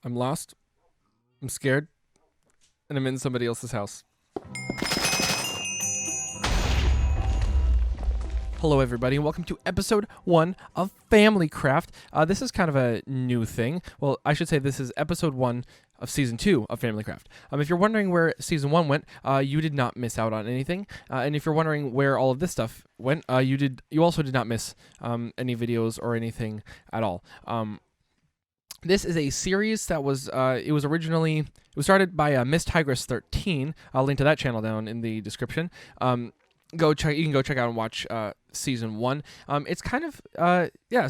I'm lost. I'm scared. And I'm in somebody else's house. Hello, everybody, and welcome to episode 1 of Family Craft. This is kind of a new thing. Well, I should say this is episode 1 of season 2 of Family Craft. If you're wondering where season 1 went, you did not miss out on anything. And if you're wondering where all of this stuff went, you also did not miss any videos or anything at all. This is a series that was it was started by Miss Tigress 13. I'll link to that channel down in the description. You can go check out and watch season 1. It's kind of so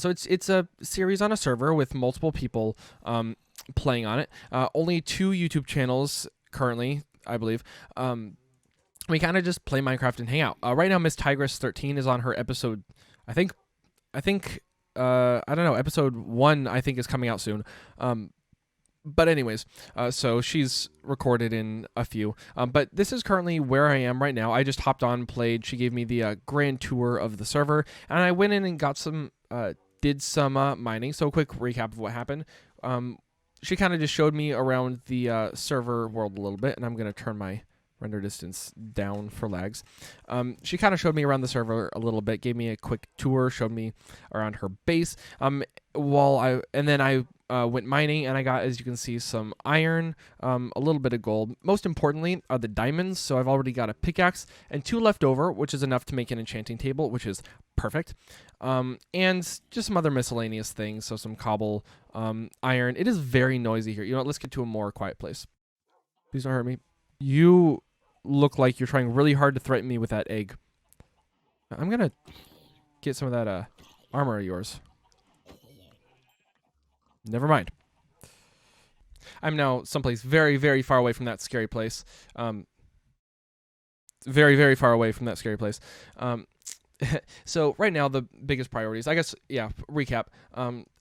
it's a series on a server with multiple people playing on it. Only 2 YouTube channels currently, I believe. We kind of just play Minecraft and hang out. Right now, Miss Tigress 13 is on her episode. I think I don't know. Episode 1 I think is coming out soon. But anyways, so she's recorded in a few. But this is currently where I am right now. I just hopped on, played. She gave me the grand tour of the server, and I went in and got some, did some mining. So a quick recap of what happened. She kind of just showed me around the server world a little bit, and I'm gonna turn my render distance down for lags. She kind of showed me around the server a little bit, gave me a quick tour, showed me around her base. Then I went mining, and I got, as you can see, some iron, a little bit of gold. Most importantly are the diamonds, so I've already got a pickaxe and 2 left over, which is enough to make an enchanting table, which is perfect. And just some other miscellaneous things, so some cobble, iron. It is very noisy here. You know what, let's get to a more quiet place. Please don't hurt me. You look like you're trying really hard to threaten me with that egg. I'm gonna get some of that armor of yours. Never mind. I'm now someplace very, very far away from that scary place. Very, very far away from that scary place. So right now the biggest priorities, I guess, recap.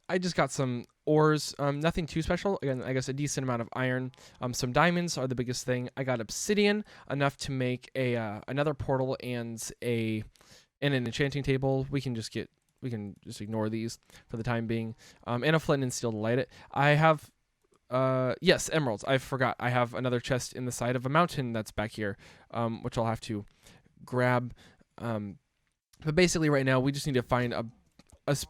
I just got some ores, nothing too special. Again, I guess a decent amount of iron. Some diamonds are the biggest thing. I got obsidian, enough to make another portal and an enchanting table. We can just ignore these for the time being. And a flint and steel to light it. I have, yes, emeralds. I forgot. I have another chest in the side of a mountain that's back here, which I'll have to grab. But basically right now we just need to find a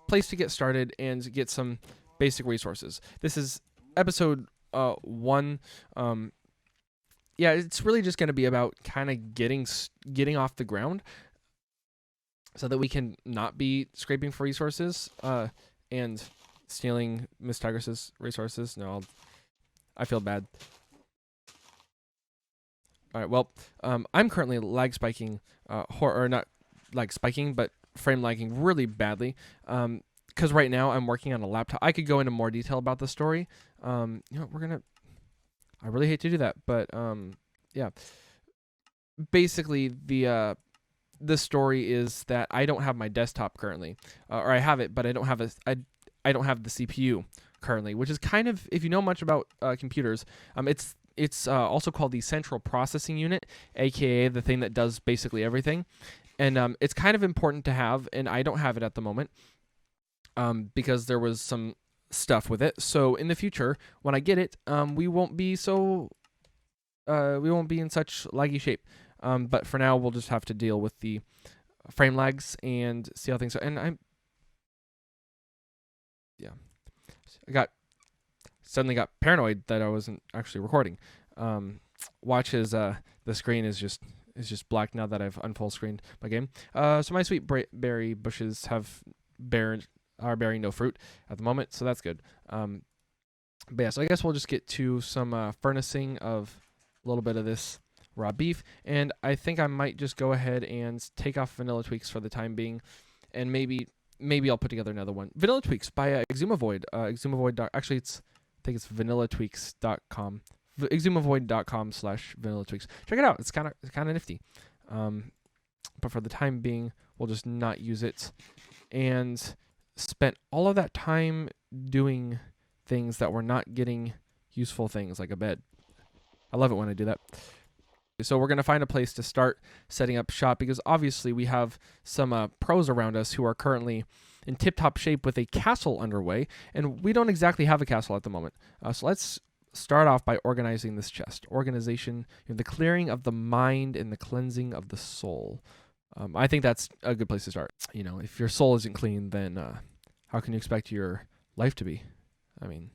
place to get started and get some basic resources. This is episode 1. It's really just going to be about kind of getting off the ground so that we can not be scraping for resources and stealing Miss Tigress's resources. No, I feel bad. All right, well, I'm currently lag spiking, or not lag spiking, but frame lagging really badly. Because right now I'm working on a laptop. I could go into more detail about the story. I really hate to do that, but yeah. Basically, the story is that I don't have my desktop currently, or I have it, but I don't have I don't have the CPU currently, which is kind of, if you know much about computers, it's also called the central processing unit, aka the thing that does basically everything. And it's kind of important to have, and I don't have it at the moment because there was some stuff with it. So in the future, when I get it, we won't be in such laggy shape. But for now, we'll just have to deal with the frame lags and see how things are. And I suddenly got paranoid that I wasn't actually recording. Watch as the screen is just black now that I've unfull screened my game. So my sweet berry bushes are bearing no fruit at the moment, so that's good. But yeah, so I guess we'll just get to some furnacing of a little bit of this raw beef, and I think I might just go ahead and take off Vanilla Tweaks for the time being, and maybe I'll put together another one. Vanilla Tweaks by Exumavoid. Exumavoid. Actually, I think it's vanillatweaks.com. Exumavoid.com/vanillatweaks. Check it out. It's kind of nifty. But for the time being, we'll just not use it. And spent all of that time doing things that were not getting useful things like a bed. I love it when I do that. So we're going to find a place to start setting up shop because obviously we have some pros around us who are currently in tip-top shape with a castle underway, and we don't exactly have a castle at the moment. So let's start off by organizing this chest. Organization, the clearing of the mind and the cleansing of the soul. I think that's a good place to start. If your soul isn't clean, then how can you expect your life to be? I mean,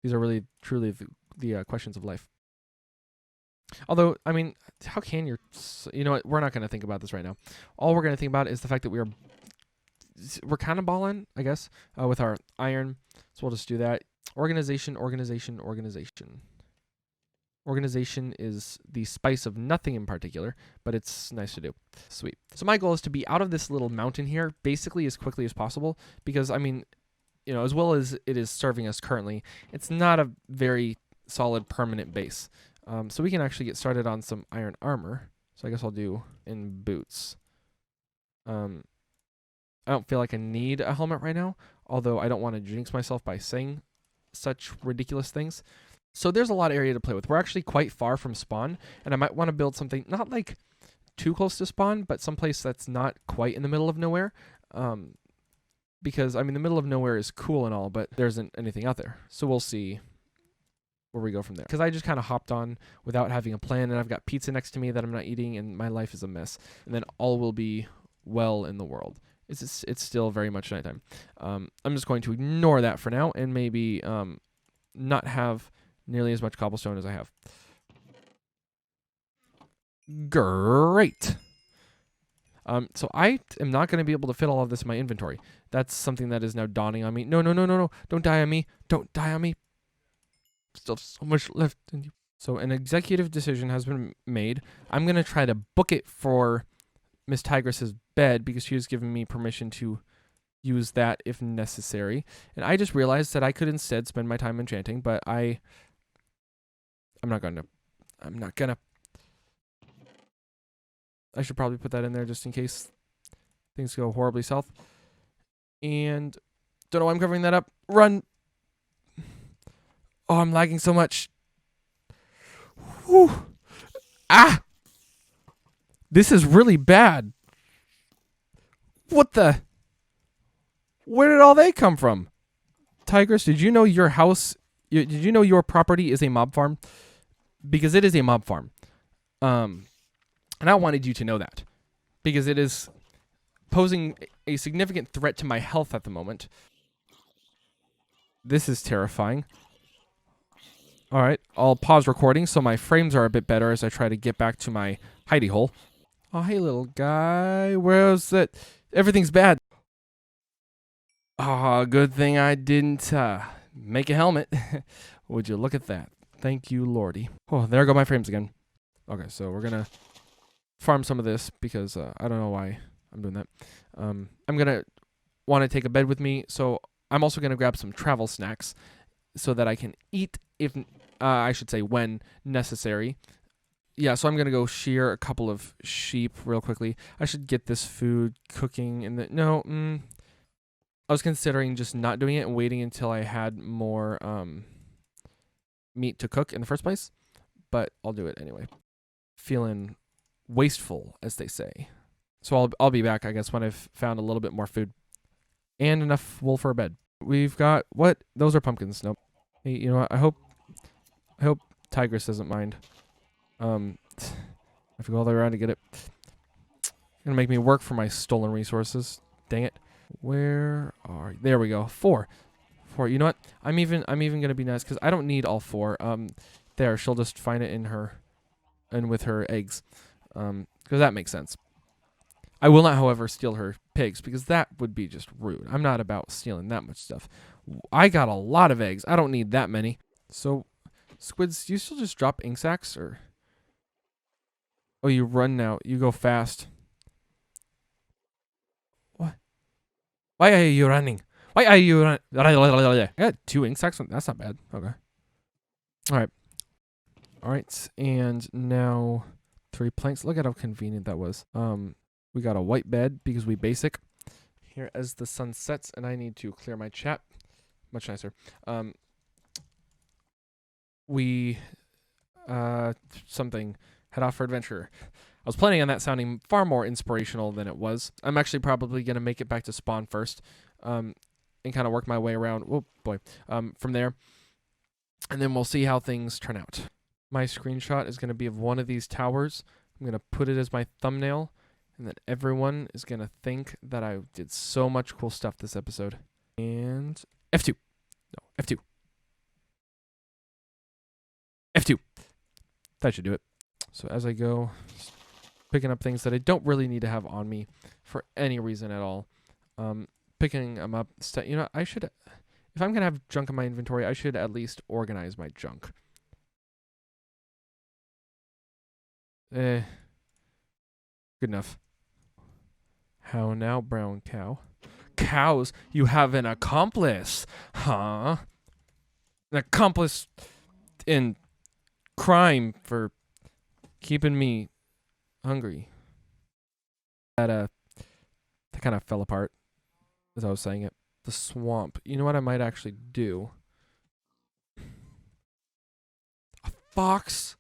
these are really, truly the questions of life. Although, I mean, how can your... You know what? We're not going to think about this right now. All we're going to think about is the fact that we're kind of balling, I guess, with our iron. So we'll just do that. Organization, organization, organization. Organization is the spice of nothing in particular, but it's nice to do. Sweet. So my goal is to be out of this little mountain here basically as quickly as possible because, I mean, as well as it is serving us currently, it's not a very solid permanent base. So we can actually get started on some iron armor. So I guess I'll do in boots. I don't feel like I need a helmet right now, although I don't want to jinx myself by saying such ridiculous things. So there's a lot of area to play with. We're actually quite far from spawn, and I might want to build something not like too close to spawn, but someplace that's not quite in the middle of nowhere. Because, I mean, the middle of nowhere is cool and all, but there isn't anything out there. So we'll see where we go from there. Because I just kind of hopped on without having a plan, and I've got pizza next to me that I'm not eating, and my life is a mess. And then all will be well in the world. It's still very much nighttime. I'm just going to ignore that for now, and maybe not have nearly as much cobblestone as I have. Great. So I am not going to be able to fit all of this in my inventory. That's something that is now dawning on me. No. Don't die on me. Don't die on me. Still so much left in you. So an executive decision has been made. I'm going to try to book it for Miss Tigress's bed because she has given me permission to use that if necessary. And I just realized that I could instead spend my time enchanting, but I'm not going to. I should probably put that in there just in case things go horribly south. And don't know why I'm covering that up. Run. Oh, I'm lagging so much. Whew. Ah! This is really bad. What the? Where did all they come from? Tigress, did you know your house... Did you know your property is a mob farm? Because it is a mob farm. And I wanted you to know that. Because it is posing a significant threat to my health at the moment. This is terrifying. Alright, I'll pause recording so my frames are a bit better as I try to get back to my hidey hole. Oh, hey, little guy. Where's that? Everything's bad. Oh, good thing I didn't make a helmet. Would you look at that? Thank you, Lordy. Oh, there go my frames again. Okay, so we're going to farm some of this because I don't know why I'm doing that. I'm going to want to take a bed with me, so I'm also going to grab some travel snacks so that I can eat if, I should say when necessary. Yeah, so I'm going to go shear a couple of sheep real quickly. I should get this food cooking in the... No, I was considering just not doing it and waiting until I had more meat to cook in the first place, but I'll do it anyway. Feeling wasteful, as they say. So I'll be back, I guess, when I've found a little bit more food and enough wool for a bed. We've got what? Those are pumpkins. Nope. Hey, you know what? I hope Tigress doesn't mind. I have to go all the way around to get it. Gonna make me work for my stolen resources. Dang it. Where are you? There we go. 4. You know what? I'm even gonna be nice because I don't need all 4. There, she'll just find it in her, and with her eggs, because that makes sense. I will not, however, steal her pigs because that would be just rude. I'm not about stealing that much stuff. I got a lot of eggs. I don't need that many. So, squids, do you still just drop ink sacs or? Oh, you run now. You go fast. What? Why are you running? Why are you running? I got 2 ink sacs. That's not bad. Okay. All right. And now 3 planks. Look at how convenient that was. We got a white bed because we basic. Here as the sun sets, and I need to clear my chat. Much nicer. We something. Head off for adventure. was planning on that sounding far more inspirational than it was. I'm actually probably going to make it back to spawn first, and kind of work my way around, oh boy, from there. And then we'll see how things turn out. My screenshot is going to be of one of these towers. I'm going to put it as my thumbnail, and then everyone is going to think that I did so much cool stuff this episode. And F2. No, F2. F2. That should do it. So as I go, picking up things that I don't really need to have on me for any reason at all. Picking them up. You know, I should, if I'm going to have junk in my inventory, I should at least organize my junk. Good enough. How now, brown cow? Cows, you have an accomplice, huh? An accomplice in crime for keeping me hungry. That kind of fell apart as I was saying it. The swamp. You know what I might actually do? A fox?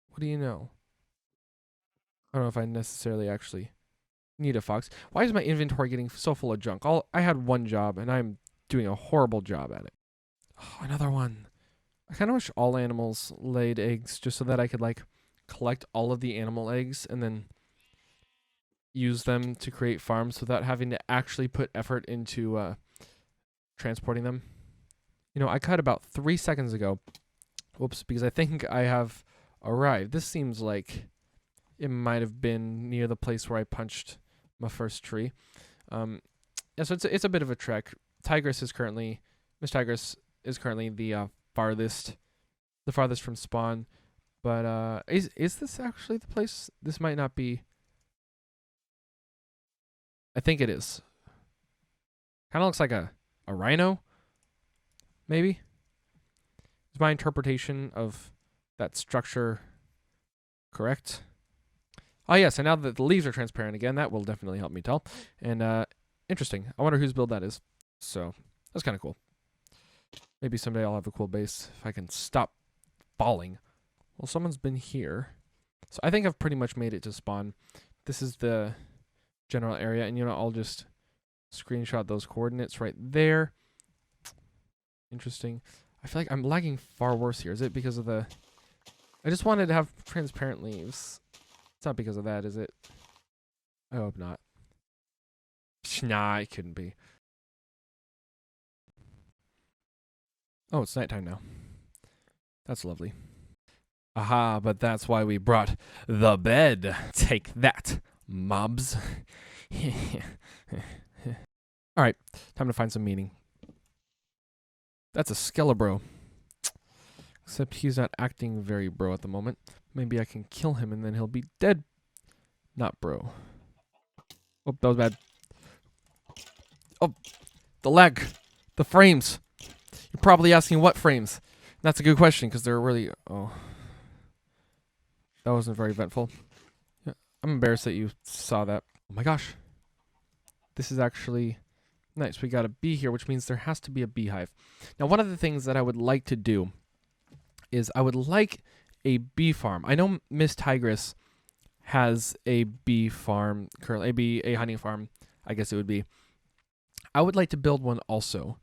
What do you know? I don't know if I necessarily actually need a fox. Why is my inventory getting so full of junk? I had one job, and I'm doing a horrible job at it. Oh, another one. I kind of wish all animals laid eggs just so that I could, like, collect all of the animal eggs and then use them to create farms without having to actually put effort into transporting them. You know, I cut about 3 seconds ago. Whoops, because I think I have arrived. This seems like it might have been near the place where I punched my first tree. Yeah, so it's a bit of a trek. Miss Tigress is currently the farthest from spawn. But is this actually the place? This might not be. I think it is. Kind of looks like a rhino, maybe. Is my interpretation of that structure correct? Oh, yes, and now that the leaves are transparent again, that will definitely help me tell. And interesting. I wonder whose build that is. So, that's kind of cool. Maybe someday I'll have a cool base if I can stop falling. Well, someone's been here. So I think I've pretty much made it to spawn. This is the general area, and you know, I'll just screenshot those coordinates right there. Interesting. I feel like I'm lagging far worse here. Is it because of the... I just wanted to have transparent leaves. It's not because of that, is it? I hope not. Nah, it couldn't be. Oh, it's nighttime now. That's lovely. Aha, but that's why we brought the bed. Take that, mobs. Alright, time to find some meaning. That's a Skelebro. Except he's not acting very bro at the moment. Maybe I can kill him and then he'll be dead. Not bro. Oh, that was bad. Oh, the lag. The frames. You're probably asking what frames. That's a good question because they're really... Oh. That wasn't very eventful. Yeah, I'm embarrassed that you saw that. Oh my gosh. This is actually nice. We got a bee here, which means there has to be a beehive. Now, one of the things that I would like to do is I would like a bee farm. I know Miss Tigress has a bee farm currently, a honey farm, I guess it would be. I would like to build one also,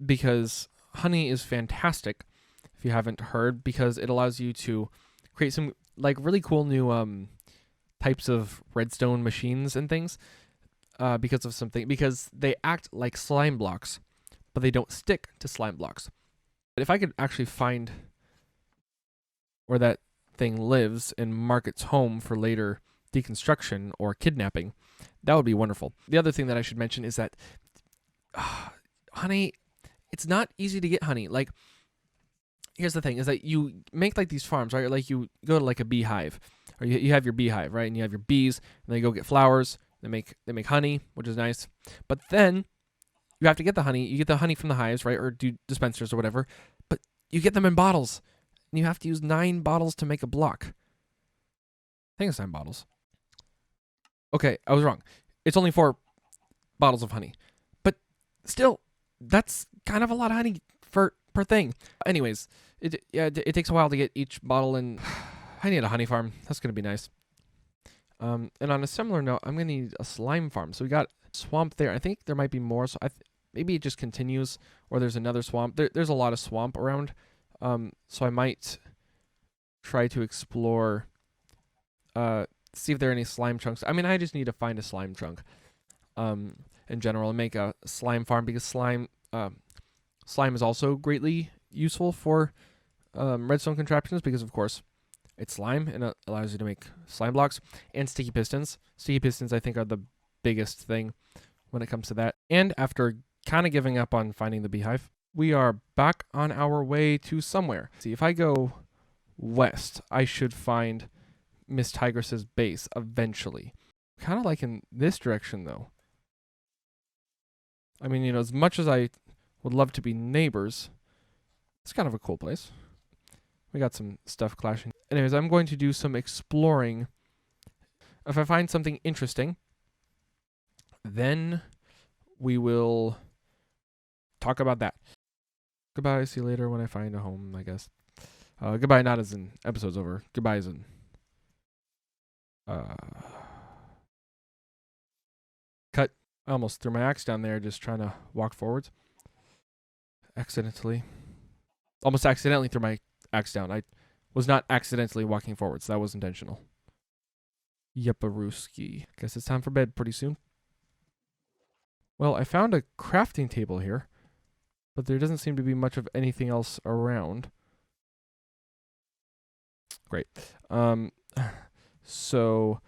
because honey is fantastic, if you haven't heard, because it allows you to create some like really cool new types of redstone machines and things, because they act like slime blocks, but they don't stick to slime blocks. But if I could actually find where that thing lives and mark its home for later deconstruction or kidnapping, that would be wonderful. The other thing that I should mention is that honey, it's not easy to get honey. Like, here's the thing, is that you make like these farms, right? Like you go to like a beehive, or you have your beehive, right? And you have your bees, and they go get flowers. They make honey, which is nice. But then you have to get the honey. You get the honey from the hives, right? Or do dispensers or whatever. But you get them in bottles. And you have to use 9 bottles to make a block. I think it's 9 bottles. Okay, I was wrong. It's only 4 bottles of honey. But still, that's kind of a lot of honey for per thing. Anyways, it takes a while to get each bottle, and I need a honey farm. That's gonna be nice. And on a similar note, I'm gonna need a slime farm. So we got swamp there. I think there might be more. So maybe it just continues, or there's another swamp. There's a lot of swamp around. So I might try to explore, see if there are any slime chunks. I mean, I just need to find a slime chunk, in general, and make a slime farm, because slime is also greatly useful for redstone contraptions, because of course it's slime and it allows you to make slime blocks and sticky pistons. Sticky pistons, I think, are the biggest thing when it comes to that. And after kind of giving up on finding the beehive, we are back on our way to somewhere. See, if I go west, I should find Miss Tigress's base eventually. Kind of like in this direction, though. I mean, you know, as much as I would love to be neighbors, it's kind of a cool place. We got some stuff clashing. Anyways, I'm going to do some exploring. If I find something interesting, then we will talk about that. Goodbye, see you later when I find a home, I guess. Goodbye, not as in episode's over. Goodbye as in... cut. I almost threw my axe down there just trying to walk forwards. Accidentally. Almost accidentally threw my axe down. I was not accidentally walking forwards. That was intentional. Yepperooski. Guess it's time for bed pretty soon. Well, I found a crafting table here, but there doesn't seem to be much of anything else around. Great. So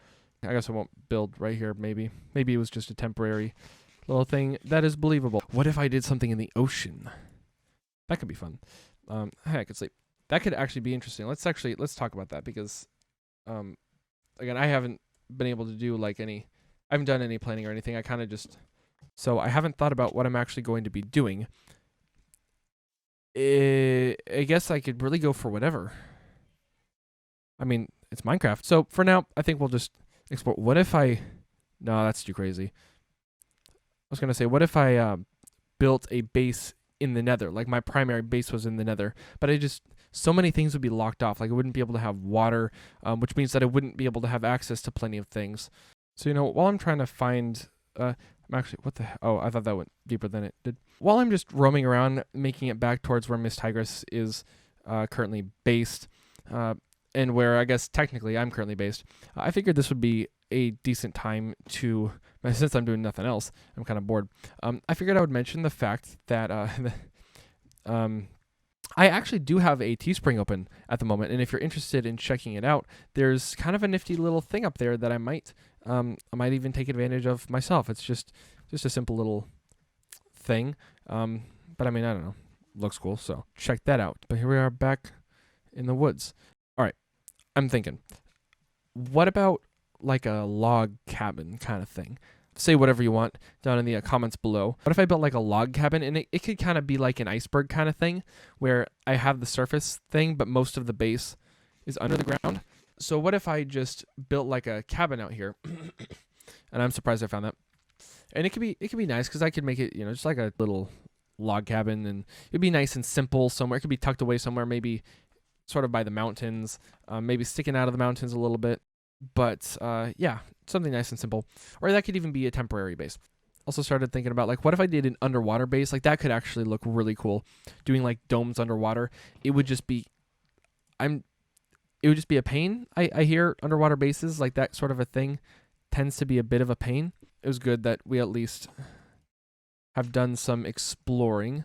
I guess I won't build right here, maybe. Maybe it was just a temporary little thing. That is believable. What if I did something in the ocean? That could be fun. Hey, I could sleep. That could actually be interesting. Let's talk about that, because again, I haven't been able to do I haven't done any planning or anything. I kind of just, so I haven't thought about what I'm actually going to be doing. I guess I could really go for whatever. I mean, it's Minecraft. So for now, I think we'll just explore. What if no, that's too crazy. I was going to say, what if I built a base in the nether? Like my primary base was in the nether, but so many things would be locked off. Like I wouldn't be able to have water, which means that I wouldn't be able to have access to plenty of things. So, you know, while I'm trying to find, I'm actually, what the hell? Oh, I thought that went deeper than it did. While I'm just roaming around, making it back towards where Miss Tigress is currently based, and where I guess technically I'm currently based, I figured this would be a decent time to, since I'm doing nothing else, I'm kind of bored. I figured I would mention the fact that I actually do have a Teespring open at the moment, and if you're interested in checking it out, there's kind of a nifty little thing up there that I might even take advantage of myself. It's just a simple little thing, but I mean, I don't know, looks cool, so check that out. But here we are back in the woods. All right, I'm thinking, what about like a log cabin kind of thing? Say whatever you want down in the comments below. What if I built like a log cabin, and it could kind of be like an iceberg kind of thing, where I have the surface thing, but most of the base is under the ground. So what if I just built like a cabin out here? And I'm surprised I found that. And it could be nice, because I could make it, you know, just like a little log cabin, and it'd be nice and simple somewhere. It could be tucked away somewhere, maybe sort of by the mountains, maybe sticking out of the mountains a little bit. But yeah, something nice and simple. Or that could even be a temporary base. Also started thinking about, like, what if I did an underwater base? Like, that could actually look really cool. Doing like domes underwater. It would just be a pain. I hear underwater bases, like that sort of a thing, tends to be a bit of a pain. It was good that we at least have done some exploration,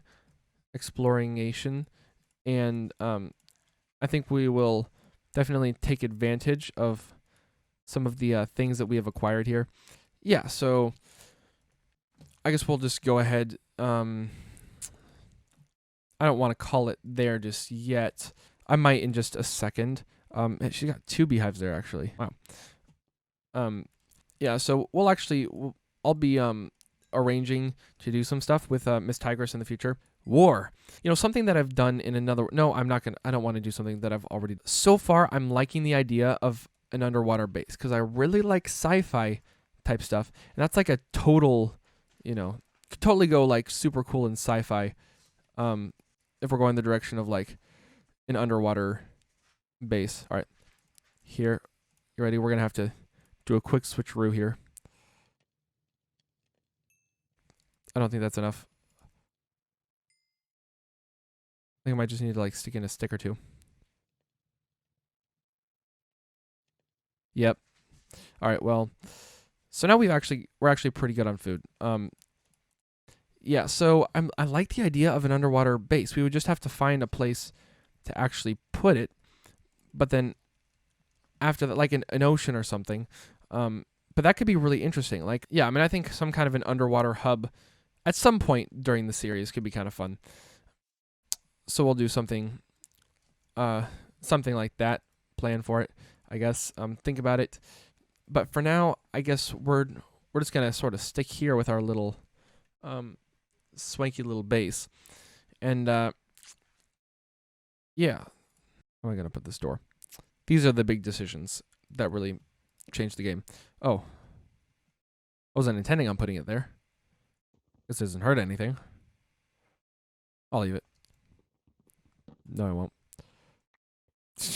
and I think we will definitely take advantage of some of the things that we have acquired here. Yeah, so I guess we'll just go ahead. I don't want to call it there just yet. I might in just a second. She got 2 beehives there, actually. Wow. Yeah, so I'll be arranging to do some stuff with Miss Tigress in the future. War. You know, something that I've done in another... No, I don't want to do something that I've already... So far, I'm liking the idea of an underwater base, because I really like sci-fi type stuff. And that's like a total, you know, totally go like super cool in sci-fi if we're going the direction of like an underwater base. All right, here, you ready? We're gonna have to do a quick switcheroo here. I don't think that's enough. I think I might just need to like stick in a stick or two. Yep. All right. Well, so now we're actually pretty good on food. Yeah. So I like the idea of an underwater base. We would just have to find a place to actually put it, but then after that, like an ocean or something. But that could be really interesting. Like, yeah. I mean, I think some kind of an underwater hub at some point during the series could be kind of fun. So we'll do something like that. Plan for it, I guess. Think about it. But for now, I guess we're just gonna sort of stick here with our little swanky little base. And yeah. How am I gonna put this door? These are the big decisions that really change the game. Oh. I wasn't intending on putting it there. This doesn't hurt anything. I'll leave it. No, I won't.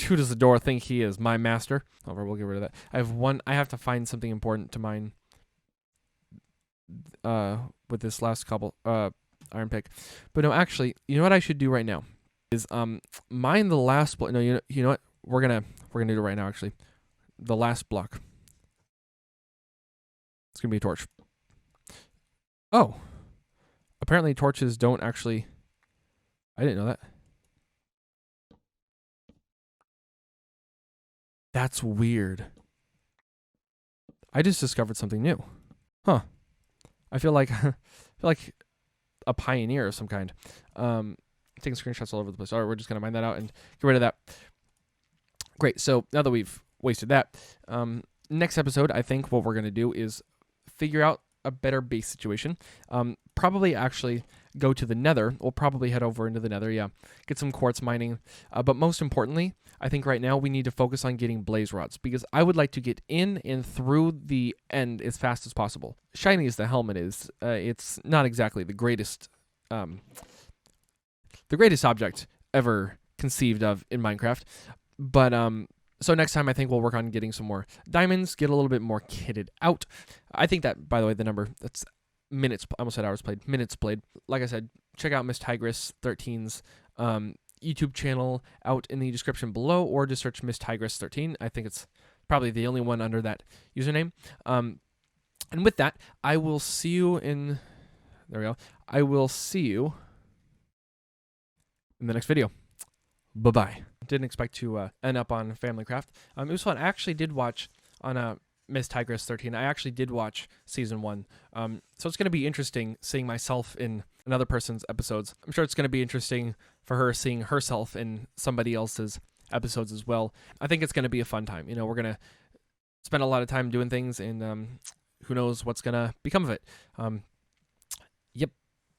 Who does the door think he is? My master? However, we'll get rid of that. I have to find something important to mine with this last couple iron pick. But no, actually, you know what I should do right now is mine the last block. No, you know what? We're gonna do it right now actually. The last block. It's gonna be a torch. Oh. Apparently torches don't actually I didn't know that. That's weird. I just discovered something new. Huh. I feel like a pioneer of some kind. Taking screenshots all over the place. All right, we're just gonna mine that out and get rid of that. Great. So now that we've wasted that, next episode, I think what we're gonna do is figure out a better base situation. Probably actually go to the Nether. We'll probably head over into the Nether. Yeah, get some quartz mining. But most importantly, I think right now we need to focus on getting blaze rods because I would like to get in and through the end as fast as possible. Shiny as the helmet is, it's not exactly the greatest object ever conceived of in Minecraft. But so next time I think we'll work on getting some more diamonds, get a little bit more kitted out. I think that, by the way, the number, that's minutes, I almost said hours played, minutes played. Like I said, check out Miss Tigress 13's YouTube channel out in the description below, or just search Miss Tigress 13. I think it's probably the only one under that username. And with that, I will see you in, there we go. I will see you in the next video. Bye-bye. Didn't expect to end up on Family Craft. It was fun. I actually did watch on Miss Tigress 13. I actually did watch season 1. So it's going to be interesting seeing myself in another person's episodes. I'm sure it's going to be interesting for her seeing herself in somebody else's episodes as well. I think it's going to be a fun time. You know, we're going to spend a lot of time doing things, and who knows what's going to become of it.